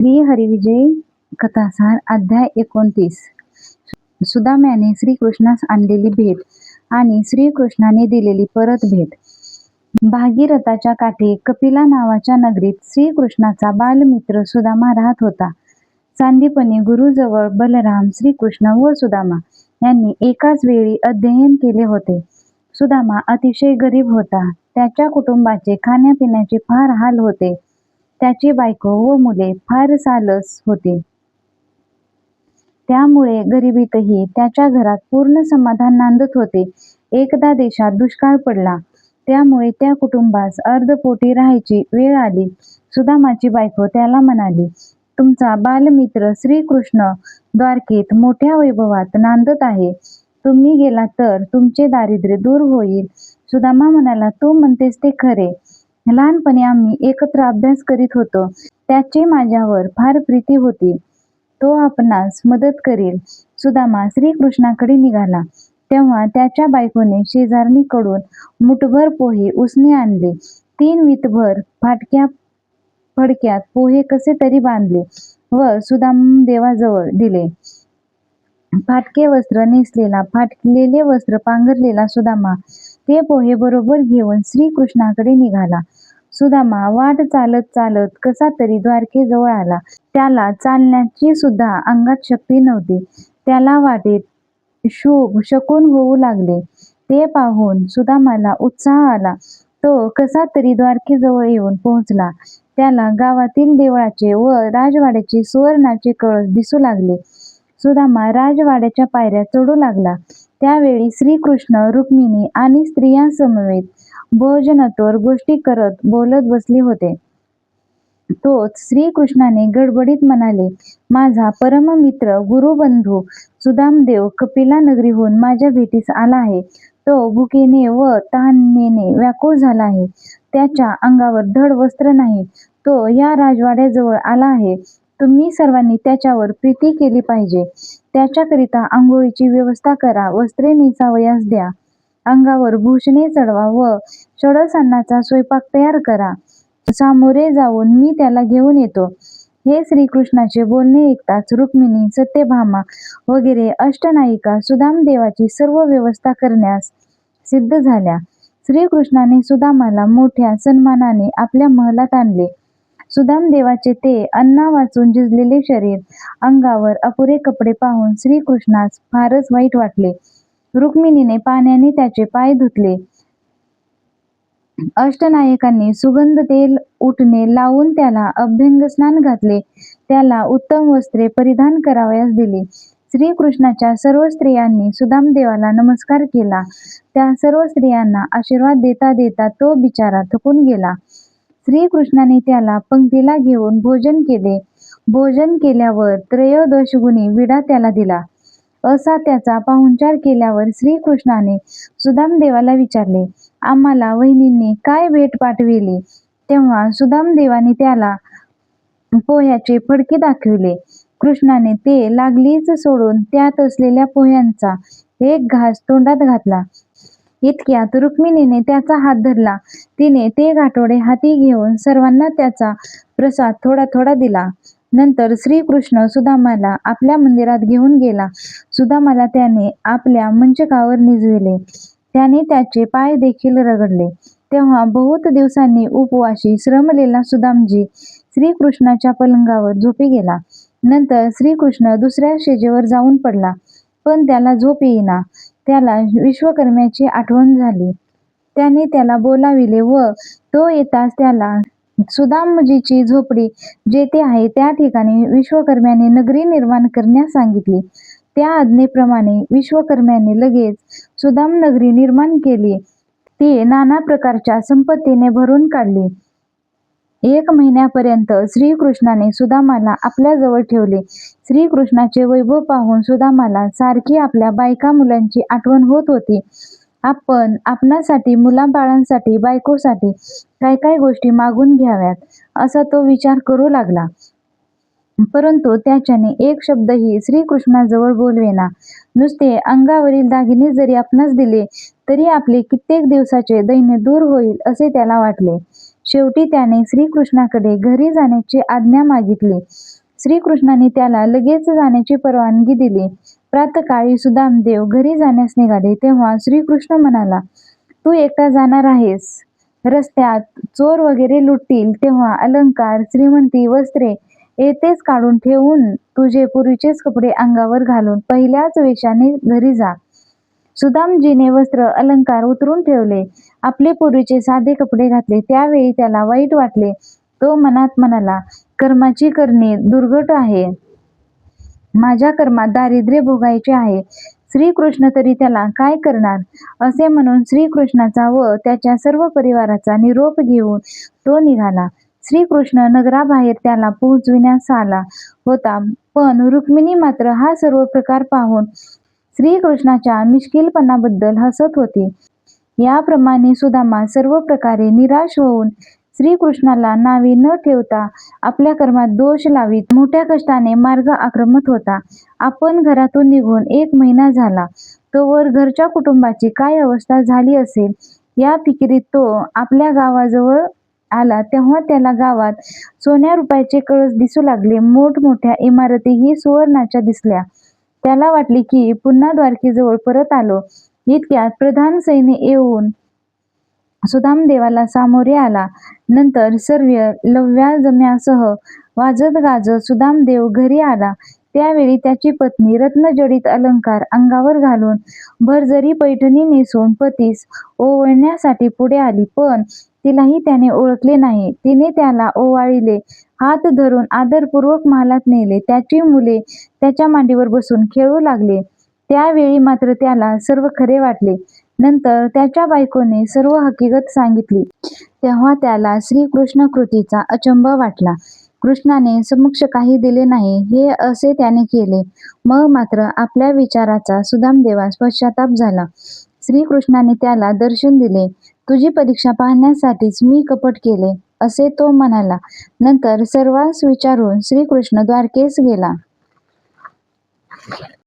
श्री हरिविजय कथासार अध्याय 29. सुदाम्याने श्रीकृष्णास आणलेली भेट आणि श्रीकृष्णाने दिलेली परत भेट. भागीरथाच्या काठी कपिला नावाच्या नगरीत श्रीकृष्णाचा बालमित्र सुदामा राहत होता. सांदीपनी गुरुजवळ बलराम, श्रीकृष्ण व सुदामा यांनी एकाच वेळी अध्ययन केले होते. सुदामा अतिशय गरीब होता. त्याच्या कुटुंबाचे खाण्यापिण्याचे फार हाल होते. त्याची बायको व मुले फार सालस होती. त्यामुळे गरिबीतही त्याच्या घरात पूर्ण समाधान नांदत होते. एकदा देशात दुष्काळ पडला. त्यामुळे त्या कुटुंबास अर्धपोटी राहायची वेळ आली. सुदामाची बायको त्याला म्हणाली, तुमचा बालमित्र श्रीकृष्ण द्वारकेत मोठ्या वैभवात नांदत आहे. तुम्ही गेला तर तुमचे दारिद्र्य दूर होईल. सुदामा म्हणाला, तू म्हणतेस ते खरे. लहानपणी आम्ही एकत्र अभ्यास करीत होतो. त्याची माझ्यावर फार प्रीती होती. तो आपणास मदत करील. सुदामा श्रीकृष्णाकडे निघाला. तेव्हा त्याच्या बायकोने शेजारणीकडून मुठभर पोहे उसने आणले. 3 वीतभर फडक्यात पोहे कसे तरी बांधले व सुदामदेवाजवळ दिले. फाटके वस्त्र नेसलेला, फाटलेले वस्त्र पांघरलेला सुदामा ते पोहे बरोबर घेऊन श्रीकृष्णाकडे निघाला. सुदामा वाट चालत चालत कसा तरी द्वारकेजवळ आला. त्याला चालण्याची सुद्धा अंगात शक्ती नव्हती. त्याला वाटेत शुभ शकुन होऊ लागले. ते पाहून सुदामाला उत्साह आला. तो कसा तरी द्वारकेजवळ येऊन पोहोचला. त्याला गावातील देवळाचे व राजवाड्याचे सुवर्णाचे कळस दिसू लागले. सुदामा राजवाड्याच्या पायऱ्या चढू लागला. त्यावेळी श्रीकृष्ण, रुक्मिणी आणि स्त्रियांसमवेत भोजनातोर गोष्टी करत बोलत बसले होते. तोच श्रीकृष्णाने गडबडीत म्हणाले, माझा परममित्र गुरुबंधू सुदामदेव कपिला नगरीहून माझ्या भेटीस आला आहे. तो भुकेने व तहानेने व्याकुळ झाला आहे. त्याच्या अंगावर धड वस्त्र नाही. तो या राजवाड्याजवळ आला आहे. तुम्ही सर्वांनी त्याच्यावर प्रीती केली पाहिजे. त्याच्याकरिता आंघोळीची व्यवस्था करा. वस्त्रे नेसावयास द्या. अंगावर भूषणे चढवा व षडसान्नाचा स्वयंपाक तयार करा. सामोरे जाऊन मी त्याला घेऊन येतो. हे श्रीकृष्णाचे बोलणे ऐकताच रुक्मिणी, सत्यभामा वगैरे अष्टनायिका सुदामदेवाची सर्व व्यवस्था करण्यास सिद्ध झाल्या. श्रीकृष्णाने सुदामाला मोठ्या सन्मानाने आपल्या महलात आणले. सुदामदेवाचे ते अन्ना वाचून झिजलेले शरीर, अंगावर अपुरे कपडे पाहून श्रीकृष्णास फारच वाईट वाटले. रुक्मिणीने पाण्याने त्याचे पाय धुतले. अष्टनायकांनी सुगंध तेल उटणे लावून त्याला अभ्यंगस्नान घातले. त्याला उत्तम वस्त्रे परिधान करावयास दिली. श्रीकृष्णाच्या सर्व स्त्रियांनी सुदामदेवाला नमस्कार केला. त्या सर्व स्त्रियांना आशीर्वाद देता देता तो बिचारा थकून गेला. श्रीकृष्णाने त्याला पंक्तीला घेऊन भोजन केले. भोजन केल्यावर त्रयोदशगुणी विडा त्याला दिला. असा त्याचा पाहुणचार केल्यावर श्रीकृष्णाने सुदामदेवाला विचारले, आम्हाला वहिनींनी काय भेट पाठविली? तेव्हा सुदामदेवाने त्याला पोह्याचे फडके दाखविले. कृष्णाने ते लागलीच सोडून त्यात असलेल्या पोह्यांचा एक घास तोंडात घातला. इतक्यात रुक्मिणीने त्याचा हात धरला. तिने ते गाठोडे हाती घेऊन सर्वांना त्याचा प्रसाद थोडा थोडा दिला. नंतर श्रीकृष्ण सुदामाला आपल्या मंदिरात घेऊन गेला. सुदामाला त्याने आपल्या मंचकावर निजविले. त्याने त्याचे पाय देखील रगडले. तेव्हा बहुत दिवसांनी उपवाशी श्रमलेला सुदामजी श्रीकृष्णाच्या पलंगावर झोपी गेला. नंतर श्रीकृष्ण दुसऱ्या शेजेवर जाऊन पडला, पण त्याला झोप येईना. त्याला विश्वकर्म्याची आठवण झाली. त्याने त्याला बोलाविले व तो येताच त्याला सुदामजीची झोपडी जेथे आहे त्या ठिकाणी विश्वकर्म्याने नगरी निर्माण करण्यास सांगितली. त्या आज्ञेप्रमाणे विश्वकर्म्याने लगेच सुदाम नगरी निर्माण केली. ती नाना प्रकारच्या संपत्तीने भरून काढली. 1 महिन्यापर्यंत श्रीकृष्णाने सुदामाला आपल्या जवळ ठेवले. श्रीकृष्णाचे वैभव पाहून सुदामाला सारखी आपल्या बायका मुलांची आठवण होत होती. आपण आपणासाठी, मुलाबाळांसाठी, बायकोसाठी काय काय गोष्टी मागून घ्याव्यात असा तो विचार करू लागला. परंतु त्याच्याने एक शब्दही श्रीकृष्णाजवळ बोलवेना. नुसते अंगावरील दागिने जरी आपणास दिले तरी आपले कित्येक दिवसाचे दैन्य दूर होईल असे त्याला वाटले. शेवटी त्याने श्रीकृष्णाकडे घरी जाण्याची आज्ञा मागितली. श्रीकृष्णाने त्याला लगेच जाण्याची परवानगी दिली. प्रातःकाळी सुदामदेव घरी जाण्यास निघाले तेव्हा श्रीकृष्ण म्हणाला, तू एकटा जाणार आहेस. रस्त्यात चोर वगैरे लुटतील तेव्हा अलंकार, श्रीमंती, वस्त्रे येथेच काढून ठेवून तुझे पूर्वीचेच कपडे अंगावर घालून पहिल्याच वेशाने घरी जा. सुदामजीने वस्त्र अलंकार उतरून ठेवले. आपले पूर्वीचे साधे कपडे घातले. त्यावेळी त्याला वाईट वाटले. तो मनात म्हणाला, कर्माची करणी दुर्घट आहे. माझ्या कर्मात दारिद्र्य भोगायचे आहे. श्रीकृष्ण तरी त्याला काय करणार. असे म्हणून श्रीकृष्णाचा व त्याच्या सर्व परिवाराचा निरोप घेऊन तो निघाला. श्रीकृष्ण नगराबाहेर त्याला पोहोचविण्यास आला होता, पण रुक्मिणी मात्र हा सर्व प्रकार पाहून श्रीकृष्णाच्या मिश्किलपणाबद्दल हसत होती. याप्रमाणे सुदामा सर्व प्रकारे निराश होऊन श्रीकृष्णाला नावे न ठेवता आपल्या कर्मात दोष लावीत मोठ्या कष्टाने मार्ग आक्रमत होता. आपण घरातून निघून 1 महिना झाला. तोवर घरच्या कुटुंबाची काय अवस्था झाली असेल या फिकिरीत तो आपल्या गावाजवळ आला तेव्हा त्याला गावात सोन्या रुपयाचे कळस दिसू लागले. मोठमोठ्या इमारतीही सुवर्णाच्या दिसल्या. त्याला वाटले की पुन्हा द्वारकेजवळ परत आलो. इतक्यात प्रधान सैन्य येऊन सुदामदेवाला सामोरे आला. नंतर सर्व लव्याजम्यासह वाजत गाजत सुदामदेव घरी आला. त्यावेळी त्याची पत्नी रत्नजडित अलंकार अंगावर घालून भरजरी पैठणी नेसून पतीस ओवाळण्यासाठी पुढे आली, पण तिलाही त्याने ओळखले नाही. तिने त्याला ओवाळले, हात धरून आदरपूर्वक महालात नेले. त्याची मुले त्याच्या मांडीवर बसून खेळू लागले. त्यावेळी मात्र त्याला सर्व खरे वाटले. नंतर त्याच्या बायकोने सर्व हकीकत सांगितली. तेव्हा त्याला श्रीकृष्ण कृतीचा अचंबा वाटला. कृष्णाने समक्ष काही दिले नाही हे असे त्याने केले. मग मात्र आपल्या विचाराचा सुदामदेवास पश्चाताप झाला. श्रीकृष्णाने त्याला दर्शन दिले. तुझी परीक्षा पाहण्यासाठीच मी कपट केले असे तो म्हणाला. नंतर सर्वांस विचारून श्रीकृष्ण द्वारकेस गेला.